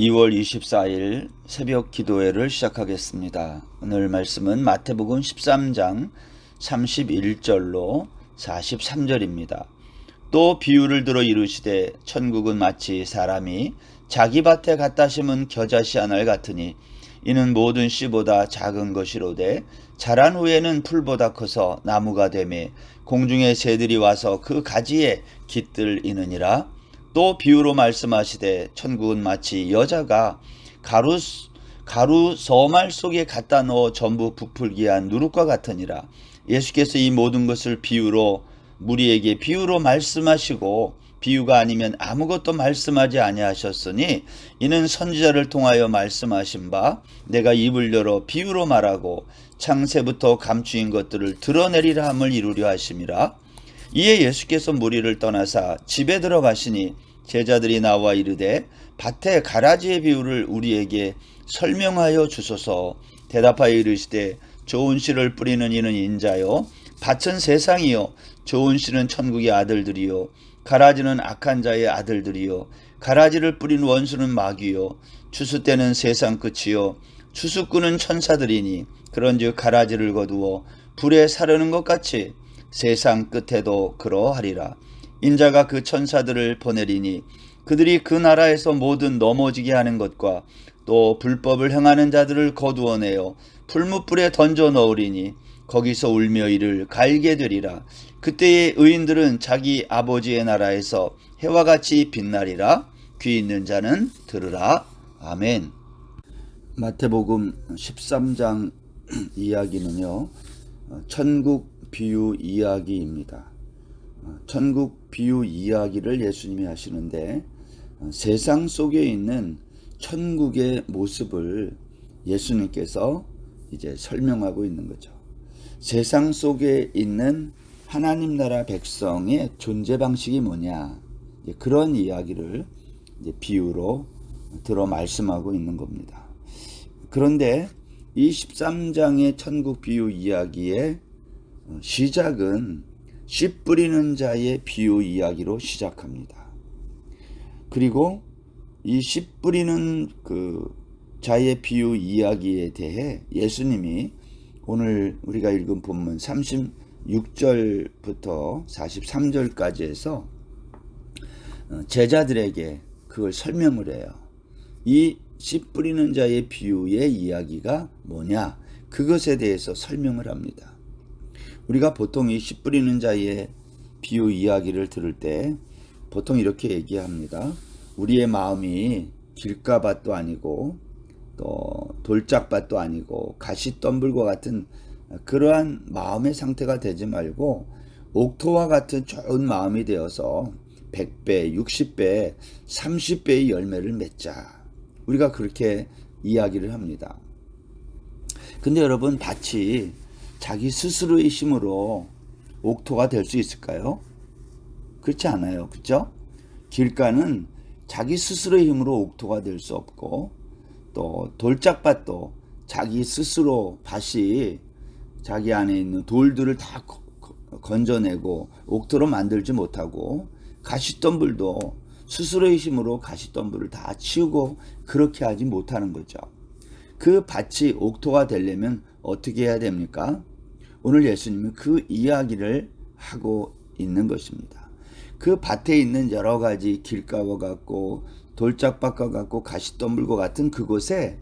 2월 24일 새벽 기도회를 시작하겠습니다. 오늘 말씀은 마태복음 13장 31절로 43절입니다. 또 비유를 들어 이르시되 천국은 마치 사람이 자기 밭에 갖다 심은 겨자씨 한 알 같으니 이는 모든 씨보다 작은 것이로되 자란 후에는 풀보다 커서 나무가 되매 공중의 새들이 와서 그 가지에 깃들이느니라. 또 비유로 말씀하시되 천국은 마치 여자가 가루 서말 속에 갖다 넣어 전부 부풀게 한 누룩과 같으니라. 예수께서 이 모든 것을 우리에게 비유로 말씀하시고 비유가 아니면 아무것도 말씀하지 아니하셨으니 이는 선지자를 통하여 말씀하신 바 내가 입을 열어 비유로 말하고 창세부터 감추인 것들을 드러내리라 함을 이루려 하심이라. 이에 예수께서 무리를 떠나사 집에 들어가시니 제자들이 나와 이르되 밭의 가라지의 비유를 우리에게 설명하여 주소서. 대답하여 이르시되 좋은 씨를 뿌리는 이는 인자요 밭은 세상이요 좋은 씨는 천국의 아들들이요 가라지는 악한 자의 아들들이요 가라지를 뿌린 원수는 마귀요 추수 때는 세상 끝이요 추수꾼은 천사들이니 그런즉 가라지를 거두어 불에 사르는 것 같이 세상 끝에도 그러하리라. 인자가 그 천사들을 보내리니 그들이 그 나라에서 모든 넘어지게 하는 것과 또 불법을 행하는 자들을 거두어내어 풀무불에 던져 넣으리니 거기서 울며 이를 갈게 되리라. 그때의 의인들은 자기 아버지의 나라에서 해와 같이 빛나리라. 귀 있는 자는 들으라. 아멘. 마태복음 13장 이야기는요, 천국 비유 이야기입니다. 천국 비유 이야기를 예수님이 하시는데 세상 속에 있는 천국의 모습을 예수님께서 이제 설명하고 있는 거죠. 세상 속에 있는 하나님 나라 백성의 존재 방식이 뭐냐, 그런 이야기를 이제 비유로 들어 말씀하고 있는 겁니다. 그런데 이 13장의 천국 비유 이야기의 시작은 씨 뿌리는 자의 비유 이야기로 시작합니다. 그리고 이 씨 뿌리는 그 자의 비유 이야기에 대해 예수님이 오늘 우리가 읽은 본문 36절부터 43절까지 해서 제자들에게 그걸 설명을 해요. 이 씨 뿌리는 자의 비유의 이야기가 뭐냐, 그것에 대해서 설명을 합니다. 우리가 보통 이 씨 뿌리는 자의 비유 이야기를 들을 때 보통 이렇게 얘기합니다. 우리의 마음이 길가밭도 아니고 또 돌짝밭도 아니고 가시덤불과 같은 그러한 마음의 상태가 되지 말고 옥토와 같은 좋은 마음이 되어서 100배, 60배, 30배의 열매를 맺자. 우리가 그렇게 이야기를 합니다. 근데 여러분, 밭이 자기 스스로의 힘으로 옥토가 될 수 있을까요? 그렇지 않아요. 그렇죠? 길가는 자기 스스로의 힘으로 옥토가 될 수 없고, 또 돌짝밭도 자기 스스로 밭이 자기 안에 있는 돌들을 다 건져내고 옥토로 만들지 못하고, 가시덤불도 스스로의 힘으로 가시덤불을 다 치우고 그렇게 하지 못하는 거죠. 그 밭이 옥토가 되려면 어떻게 해야 됩니까? 오늘 예수님은 그 이야기를 하고 있는 것입니다. 그 밭에 있는 여러 가지 길가와 같고 돌짝밭과 같고 가시덤불과 같은 그곳에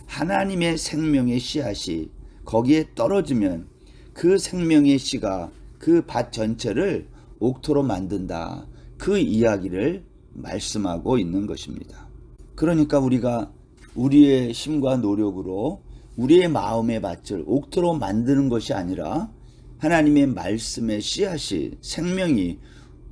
하나님의 생명의 씨앗이 거기에 떨어지면 그 생명의 씨가 그 밭 전체를 옥토로 만든다. 그 이야기를 말씀하고 있는 것입니다. 그러니까 우리가 우리의 힘과 노력으로 우리의 마음의 밭을 옥토로 만드는 것이 아니라 하나님의 말씀의 씨앗이, 생명이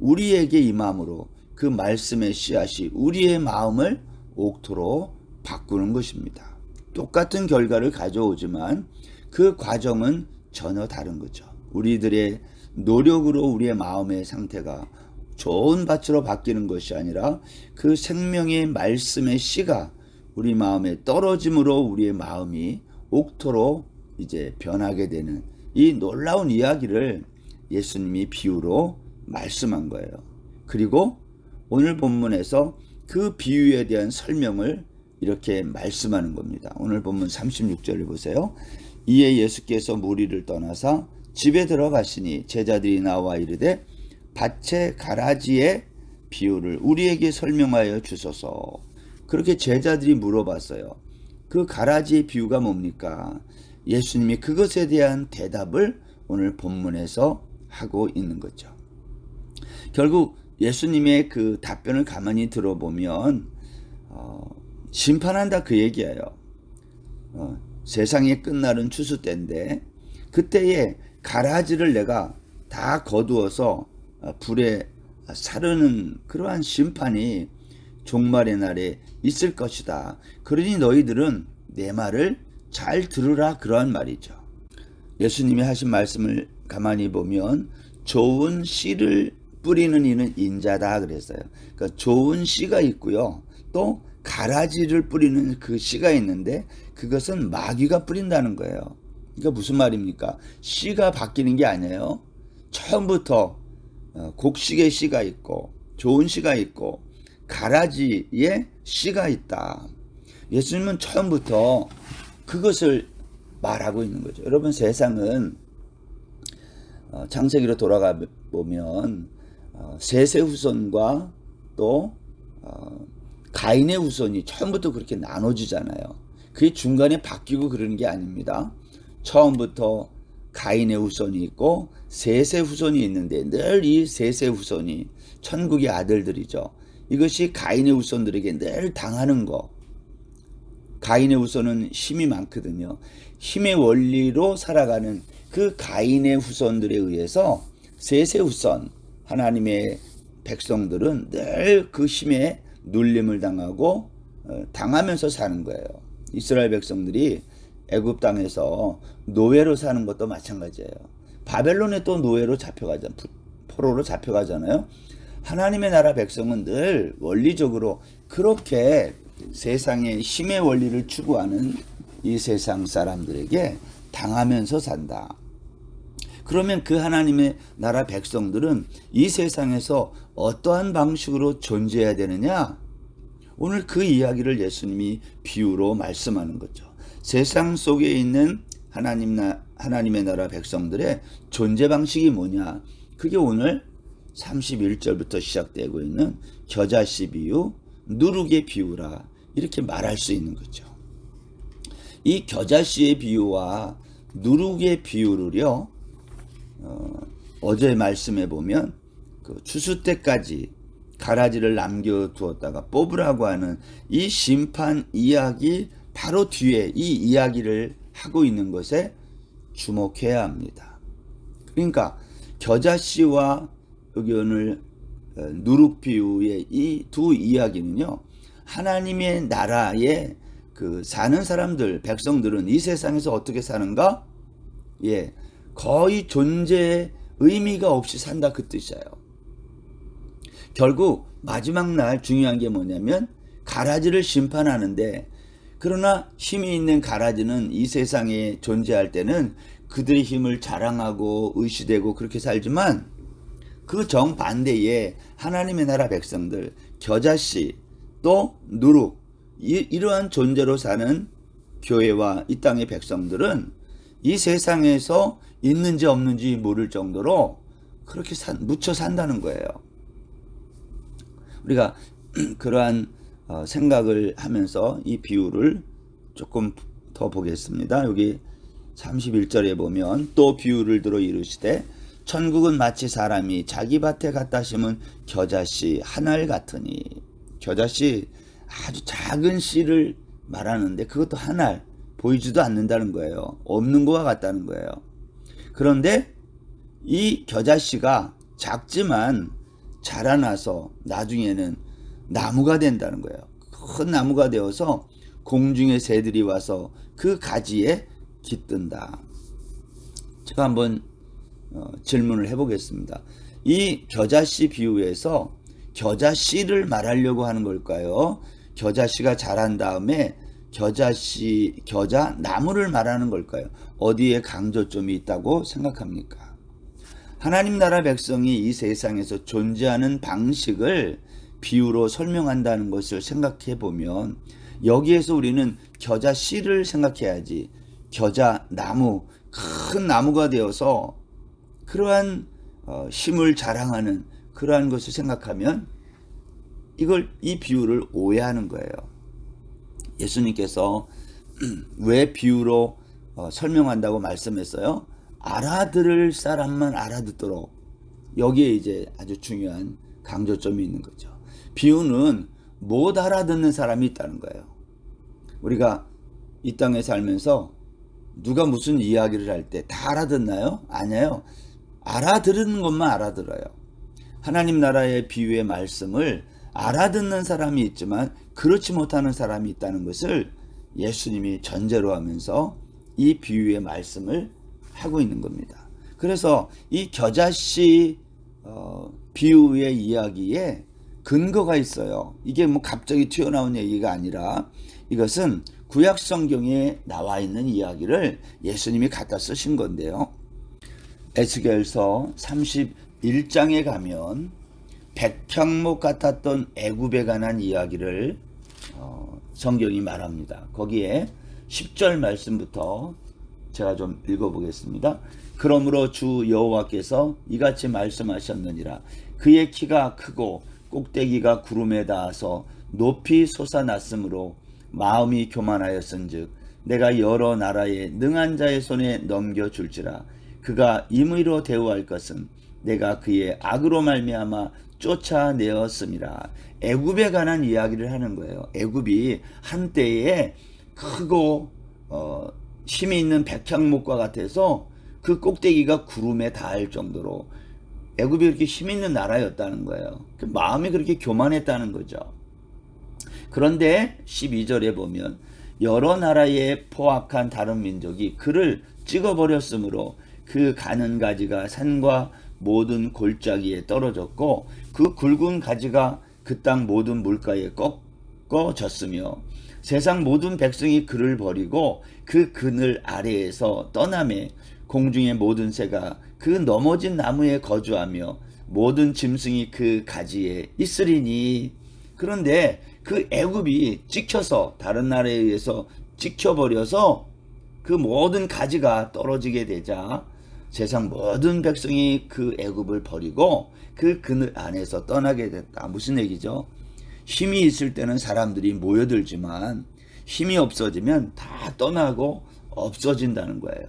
우리에게 임함으로 그 말씀의 씨앗이 우리의 마음을 옥토로 바꾸는 것입니다. 똑같은 결과를 가져오지만 그 과정은 전혀 다른 거죠. 우리들의 노력으로 우리의 마음의 상태가 좋은 밭으로 바뀌는 것이 아니라 그 생명의 말씀의 씨가 우리 마음에 떨어짐으로 우리의 마음이 옥토로 이제 변하게 되는 이 놀라운 이야기를 예수님이 비유로 말씀한 거예요. 그리고 오늘 본문에서 그 비유에 대한 설명을 이렇게 말씀하는 겁니다. 오늘 본문 36절을 보세요. 이에 예수께서 무리를 떠나사 집에 들어가시니 제자들이 나와 이르되 밭의 가라지의 비유를 우리에게 설명하여 주소서. 그렇게 제자들이 물어봤어요. 그 가라지의 비유가 뭡니까? 예수님이 그것에 대한 대답을 오늘 본문에서 하고 있는 거죠. 결국 예수님의 그 답변을 가만히 들어보면 심판한다 그 얘기예요. 세상의 끝날은 추수 때인데 그때에 가라지를 내가 다 거두어서 불에 사르는 그러한 심판이 종말의 날에 있을 것이다. 그러니 너희들은 내 말을 잘 들으라, 그러한 말이죠. 예수님이 하신 말씀을 가만히 보면 좋은 씨를 뿌리는 이는 인자다 그랬어요. 그러니까 좋은 씨가 있고요. 또 가라지를 뿌리는 그 씨가 있는데 그것은 마귀가 뿌린다는 거예요. 그러니까 무슨 말입니까? 씨가 바뀌는 게 아니에요. 처음부터 곡식의 씨가 있고 좋은 씨가 있고 가라지에 씨가 있다. 예수님은 처음부터 그것을 말하고 있는 거죠. 여러분, 세상은 창세기로 돌아가 보면 셋의 후손과 또 가인의 후손이 처음부터 그렇게 나눠지잖아요. 그게 중간에 바뀌고 그러는 게 아닙니다. 처음부터 가인의 후손이 있고 셋의 후손이 있는데 늘 이 셋의 후손이 천국의 아들들이죠. 이것이 가인의 후손들에게 늘 당하는 거. 가인의 후손은 힘이 많거든요. 힘의 원리로 살아가는 그 가인의 후손들에 의해서 셋의 후손 하나님의 백성들은 늘 그 힘에 눌림을 당하고 당하면서 사는 거예요. 이스라엘 백성들이 애굽 땅에서 노예로 사는 것도 마찬가지예요. 바벨론에 또 노예로 잡혀가잖아요. 포로로 잡혀가잖아요. 하나님의 나라 백성은 늘 원리적으로 그렇게 세상의 힘의 원리를 추구하는 이 세상 사람들에게 당하면서 산다. 그러면 그 하나님의 나라 백성들은 이 세상에서 어떠한 방식으로 존재해야 되느냐? 오늘 그 이야기를 예수님이 비유로 말씀하는 거죠. 세상 속에 있는 하나님의 나라 백성들의 존재 방식이 뭐냐? 그게 오늘 31절부터 시작되고 있는 겨자씨 비유, 누룩의 비유라 이렇게 말할 수 있는 거죠. 이 겨자씨의 비유와 누룩의 비유를요, 어제 말씀해 보면 그 추수 때까지 가라지를 남겨두었다가 뽑으라고 하는 이 심판 이야기 바로 뒤에 이 이야기를 하고 있는 것에 주목해야 합니다. 그러니까 겨자씨와 여기 오늘 누룩 비유의 이 두 이야기는요, 하나님의 나라에 그 사는 사람들, 백성들은 이 세상에서 어떻게 사는가? 예, 거의 존재의 의미가 없이 산다 그 뜻이에요. 결국 마지막 날 중요한 게 뭐냐면 가라지를 심판하는데, 그러나 힘이 있는 가라지는 이 세상에 존재할 때는 그들의 힘을 자랑하고 의시되고 그렇게 살지만 그 정반대에 하나님의 나라 백성들, 겨자씨 또 누룩, 이러한 존재로 사는 교회와 이 땅의 백성들은 이 세상에서 있는지 없는지 모를 정도로 그렇게 묻혀 산다는 거예요. 우리가 그러한 생각을 하면서 이 비유를 조금 더 보겠습니다. 여기 31절에 보면 또 비유를 들어 이르시되 천국은 마치 사람이 자기 밭에 갖다 심은 겨자씨 한 알 같으니. 겨자씨 아주 작은 씨를 말하는데 그것도 한 알, 보이지도 않는다는 거예요. 없는 것과 같다는 거예요. 그런데 이 겨자씨가 작지만 자라나서 나중에는 나무가 된다는 거예요. 큰 나무가 되어서 공중의 새들이 와서 그 가지에 깃든다. 제가 한번 질문을 해보겠습니다. 이 겨자씨 비유에서 겨자씨를 말하려고 하는 걸까요? 겨자씨가 자란 다음에 겨자 나무를 말하는 걸까요? 어디에 강조점이 있다고 생각합니까? 하나님 나라 백성이 이 세상에서 존재하는 방식을 비유로 설명한다는 것을 생각해 보면 여기에서 우리는 겨자 씨를 생각해야지 겨자 나무, 큰 나무가 되어서 그러한 힘을 자랑하는 그러한 것을 생각하면 이 비유를 오해하는 거예요. 예수님께서 왜 비유로 설명한다고 말씀했어요? 알아들을 사람만 알아듣도록. 여기에 이제 아주 중요한 강조점이 있는 거죠. 비유는 못 알아듣는 사람이 있다는 거예요. 우리가 이 땅에 살면서 누가 무슨 이야기를 할 때 다 알아듣나요? 아니에요. 알아들은 것만 알아들어요. 하나님 나라의 비유의 말씀을 알아듣는 사람이 있지만 그렇지 못하는 사람이 있다는 것을 예수님이 전제로 하면서 이 비유의 말씀을 하고 있는 겁니다. 그래서 이 겨자씨 비유의 이야기에 근거가 있어요. 이게 뭐 갑자기 튀어나온 얘기가 아니라 이것은 구약 성경에 나와 있는 이야기를 예수님이 갖다 쓰신 건데요. 에스겔서 31장에 가면 백향목 같았던 애굽에 관한 이야기를 성경이 말합니다. 거기에 10절 말씀부터 제가 좀 읽어보겠습니다. 그러므로 주 여호와께서 이같이 말씀하셨느니라. 그의 키가 크고 꼭대기가 구름에 닿아서 높이 솟아났으므로 마음이 교만하였은즉 내가 여러 나라의 능한 자의 손에 넘겨줄지라. 그가 임의로 대우할 것은 내가 그의 악으로 말미암아 쫓아내었음이라. 애굽에 관한 이야기를 하는 거예요. 애굽이 한때에 크고 힘이 있는 백향목과 같아서 그 꼭대기가 구름에 닿을 정도로 애굽이 그렇게 힘 있는 나라였다는 거예요. 그 마음이 그렇게 교만했다는 거죠. 그런데 12절에 보면 여러 나라의 포악한 다른 민족이 그를 찍어버렸으므로 그 가는 가지가 산과 모든 골짜기에 떨어졌고 그 굵은 가지가 그 땅 모든 물가에 꺾어졌으며 세상 모든 백성이 그를 버리고 그 그늘 아래에서 떠나매 공중의 모든 새가 그 넘어진 나무에 거주하며 모든 짐승이 그 가지에 있으리니. 그런데 그 애굽이 찍혀서 다른 나라에 의해서 찍혀버려서 그 모든 가지가 떨어지게 되자 세상 모든 백성이 그 애굽을 버리고 그 그늘 안에서 떠나게 됐다. 무슨 얘기죠? 힘이 있을 때는 사람들이 모여들지만 힘이 없어지면 다 떠나고 없어진다는 거예요.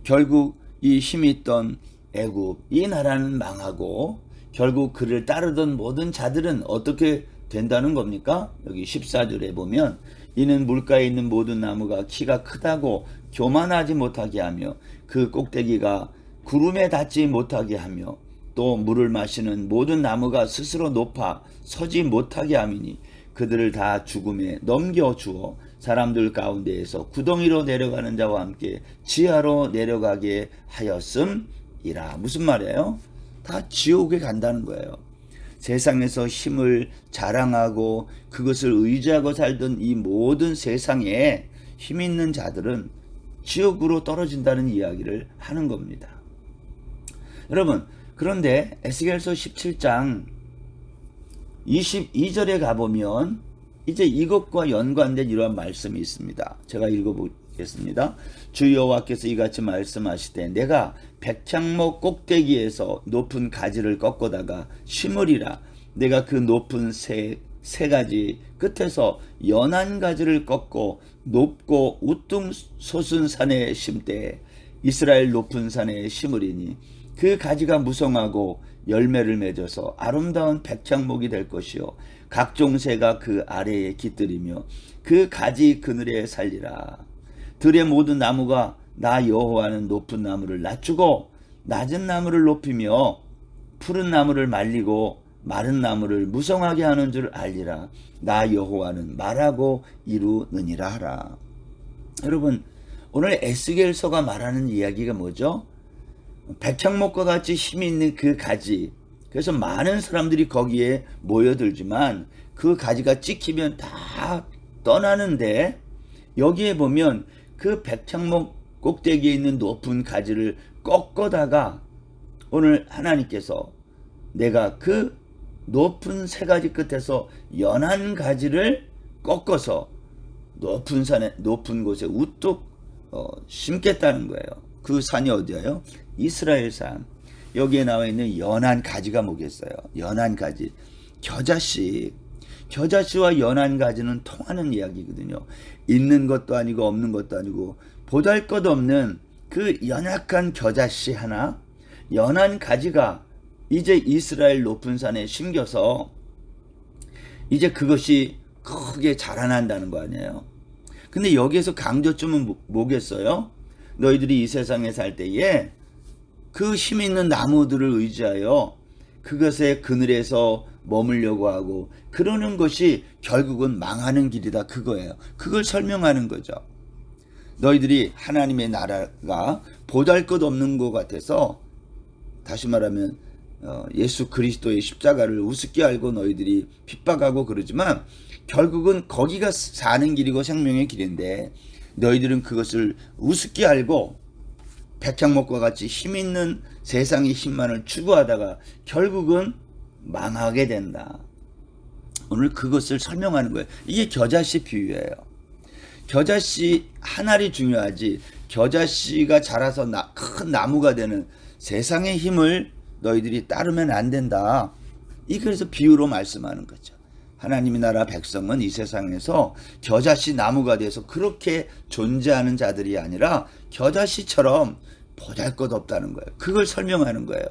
결국 이 힘이 있던 애굽, 이 나라는 망하고 결국 그를 따르던 모든 자들은 어떻게 된다는 겁니까? 여기 14절에 보면 이는 물가에 있는 모든 나무가 키가 크다고 교만하지 못하게 하며 그 꼭대기가 구름에 닿지 못하게 하며 또 물을 마시는 모든 나무가 스스로 높아 서지 못하게 함이니 그들을 다 죽음에 넘겨주어 사람들 가운데에서 구덩이로 내려가는 자와 함께 지하로 내려가게 하였음이라. 무슨 말이에요? 다 지옥에 간다는 거예요. 세상에서 힘을 자랑하고 그것을 의지하고 살던 이 모든 세상에 힘 있는 자들은 지옥으로 떨어진다는 이야기를 하는 겁니다. 여러분, 그런데 에스겔서 17장 22절에 가보면 이제 이것과 연관된 이러한 말씀이 있습니다. 제가 읽어보겠습니다. 주 여호와께서 이같이 말씀하시되 내가 백향목 꼭대기에서 높은 가지를 꺾어다가 심으리라. 내가 그 높은 세 가지 끝에서 연한 가지를 꺾고 높고 우뚱 솟은 산에 심되 이스라엘 높은 산에 심으리니 그 가지가 무성하고 열매를 맺어서 아름다운 백향목이 될 것이요 각종 새가 그 아래에 깃들이며 그 가지 그늘에 살리라. 들의 모든 나무가 나 여호와는 높은 나무를 낮추고 낮은 나무를 높이며 푸른 나무를 말리고 마른 나무를 무성하게 하는 줄 알리라. 나 여호와는 말하고 이루느니라 하라. 여러분, 오늘 에스겔서가 말하는 이야기가 뭐죠? 백향목과 같이 힘이 있는 그 가지. 그래서 많은 사람들이 거기에 모여들지만 그 가지가 찍히면 다 떠나는데 여기에 보면 그 백향목 꼭대기에 있는 높은 가지를 꺾어다가 오늘 하나님께서 내가 그 높은 세 가지 끝에서 연한 가지를 꺾어서 높은 산에, 높은 곳에 우뚝 심겠다는 거예요. 그 산이 어디예요? 이스라엘 산. 여기에 나와 있는 연한 가지가 뭐겠어요? 연한 가지. 겨자씨와 연한 가지는 통하는 이야기거든요. 있는 것도 아니고 없는 것도 아니고 보잘것없는 그 연약한 겨자씨 하나, 연한 가지가 이제 이스라엘 높은 산에 심겨서 이제 그것이 크게 자라난다는 거 아니에요. 근데 여기에서 강조점은 뭐겠어요? 너희들이 이 세상에 살 때에 그 힘 있는 나무들을 의지하여 그것의 그늘에서 머물려고 하고 그러는 것이 결국은 망하는 길이다, 그거예요. 그걸 설명하는 거죠. 너희들이 하나님의 나라가 보잘것없는 것 같아서, 다시 말하면 예수 그리스도의 십자가를 우습게 알고 너희들이 핍박하고 그러지만 결국은 거기가 사는 길이고 생명의 길인데 너희들은 그것을 우습게 알고 백향목과 같이 힘있는 세상의 힘만을 추구하다가 결국은 망하게 된다. 오늘 그것을 설명하는 거예요. 이게 겨자씨 비유예요. 겨자씨 한 알이 중요하지 겨자씨가 자라서 큰 나무가 되는 세상의 힘을 너희들이 따르면 안 된다. 그래서 비유로 말씀하는 거죠. 하나님의 나라 백성은 이 세상에서 겨자씨 나무가 돼서 그렇게 존재하는 자들이 아니라 겨자씨처럼 보잘것없다는 거예요. 그걸 설명하는 거예요.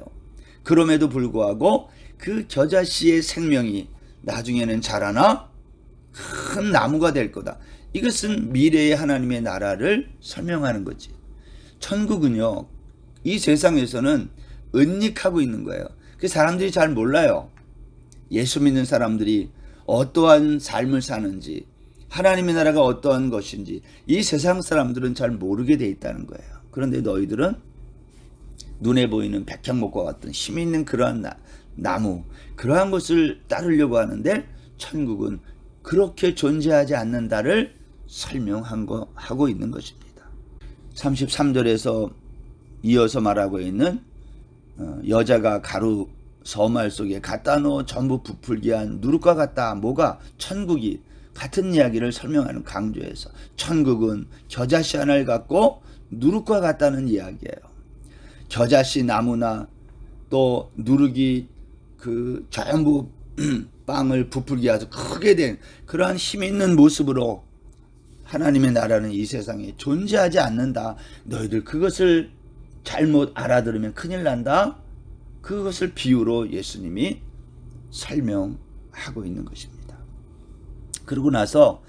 그럼에도 불구하고 그 겨자씨의 생명이 나중에는 자라나 큰 나무가 될 거다. 이것은 미래의 하나님의 나라를 설명하는 거지. 천국은요, 이 세상에서는 은닉하고 있는 거예요. 그 사람들이 잘 몰라요. 예수 믿는 사람들이 어떠한 삶을 사는지, 하나님의 나라가 어떠한 것인지 이 세상 사람들은 잘 모르게 돼 있다는 거예요. 그런데 너희들은 눈에 보이는 백향목과 같은 힘 있는 그러한 나무, 그러한 것을 따르려고 하는데 천국은 그렇게 존재하지 않는다를 설명하고 있는 것입니다. 33절에서 이어서 말하고 있는 여자가 가루 서말 속에 갖다 놓어 전부 부풀게 한 누룩과 같다. 뭐가? 천국이 같은 이야기를 설명하는 강조해서 천국은 겨자씨 하나를 갖고 누룩과 같다는 이야기예요. 겨자씨 나무나 또 누룩이 그 전부 빵을 부풀게 해서 크게 된 그러한 힘 있는 모습으로 하나님의 나라는 이 세상에 존재하지 않는다. 너희들 그것을 잘못 알아들으면 큰일 난다. 그것을 비유로 예수님이 설명하고 있는 것입니다. 그러고 나서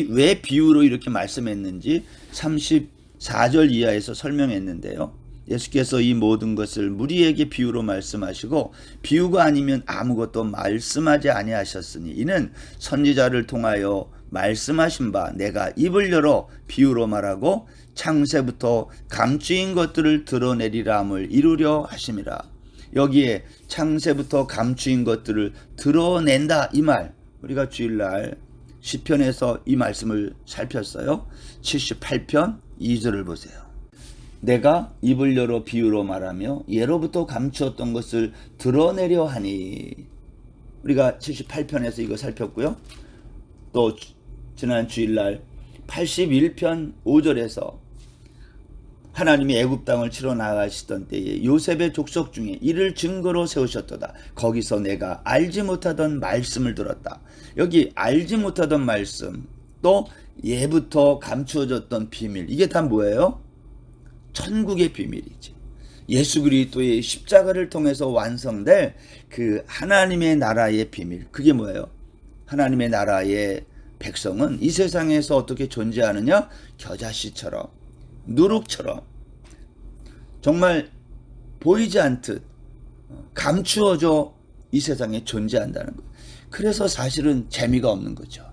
왜 비유로 이렇게 말씀했는지 34절 이하에서 설명했는데요. 예수께서 이 모든 것을 무리에게 비유로 말씀하시고 비유가 아니면 아무것도 말씀하지 아니하셨으니 이는 선지자를 통하여 말씀하신 바 내가 입을 열어 비유로 말하고 창세부터 감추인 것들을 드러내리라함을 이루려 하심이라. 여기에 창세부터 감추인 것들을 드러낸다 이 말, 우리가 주일날 시편에서 이 말씀을 살폈어요. 78편 2절을 보세요. 내가 입을 열어 비유로 말하며 예로부터 감추었던 것을 드러내려 하니. 우리가 78편에서 이거 살폈고요. 또 지난 주일날 81편 5절에서 하나님이 애굽 땅을 치러 나가시던 때에 요셉의 족속 중에 이를 증거로 세우셨도다. 거기서 내가 알지 못하던 말씀을 들었다. 여기 알지 못하던 말씀, 또 예부터 감추어졌던 비밀, 이게 다 뭐예요? 천국의 비밀이지. 예수 그리스도의 십자가를 통해서 완성될 그 하나님의 나라의 비밀, 그게 뭐예요? 하나님의 나라의 백성은 이 세상에서 어떻게 존재하느냐? 겨자씨처럼, 누룩처럼 정말 보이지 않듯 감추어져 이 세상에 존재한다는 거예요. 그래서 사실은 재미가 없는 거죠.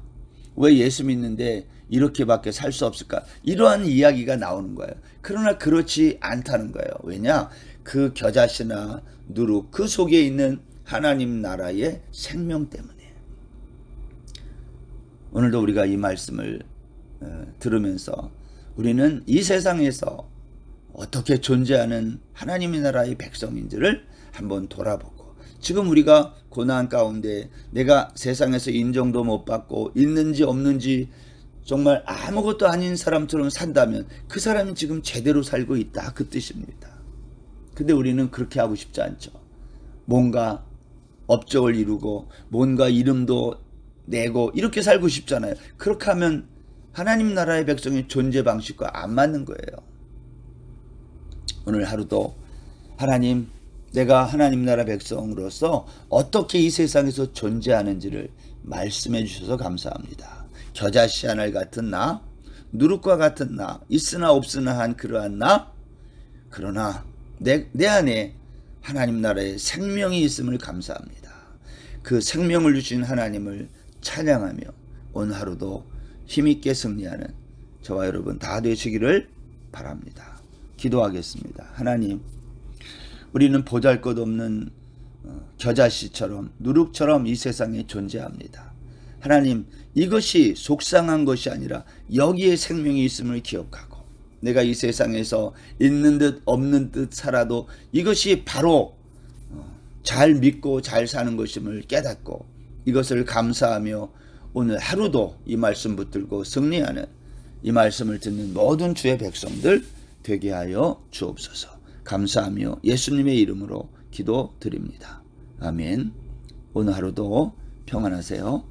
왜 예수 믿는데 이렇게밖에 살 수 없을까? 이러한 이야기가 나오는 거예요. 그러나 그렇지 않다는 거예요. 왜냐? 그 겨자씨나 누룩, 그 속에 있는 하나님 나라의 생명 때문에. 오늘도 우리가 이 말씀을 들으면서 우리는 이 세상에서 어떻게 존재하는 하나님의 나라의 백성인지를 한번 돌아보고 지금 우리가 고난 가운데 내가 세상에서 인정도 못 받고 있는지 없는지 정말 아무것도 아닌 사람처럼 산다면 그 사람이 지금 제대로 살고 있다, 그 뜻입니다. 근데 우리는 그렇게 하고 싶지 않죠. 뭔가 업적을 이루고 뭔가 이름도 내고 이렇게 살고 싶잖아요. 그렇게 하면 하나님 나라의 백성의 존재 방식과 안 맞는 거예요. 오늘 하루도 하나님, 내가 하나님 나라 백성으로서 어떻게 이 세상에서 존재하는지를 말씀해 주셔서 감사합니다. 겨자씨 하늘 같은 나, 누룩과 같은 나, 있으나 없으나 한 그러한 나, 그러나 내 안에 하나님 나라의 생명이 있음을 감사합니다. 그 생명을 주신 하나님을 찬양하며 오늘 하루도 힘있게 승리하는 저와 여러분 다 되시기를 바랍니다. 기도하겠습니다. 하나님, 우리는 보잘것없는 겨자씨처럼 누룩처럼 이 세상에 존재합니다. 하나님, 이것이 속상한 것이 아니라 여기에 생명이 있음을 기억하고 내가 이 세상에서 있는 듯 없는 듯 살아도 이것이 바로 잘 믿고 잘 사는 것임을 깨닫고 이것을 감사하며 오늘 하루도 이 말씀 붙들고 승리하는 이 말씀을 듣는 모든 주의 백성들 되게 하여 주옵소서. 감사하며 예수님의 이름으로 기도드립니다. 아멘. 오늘 하루도 평안하세요.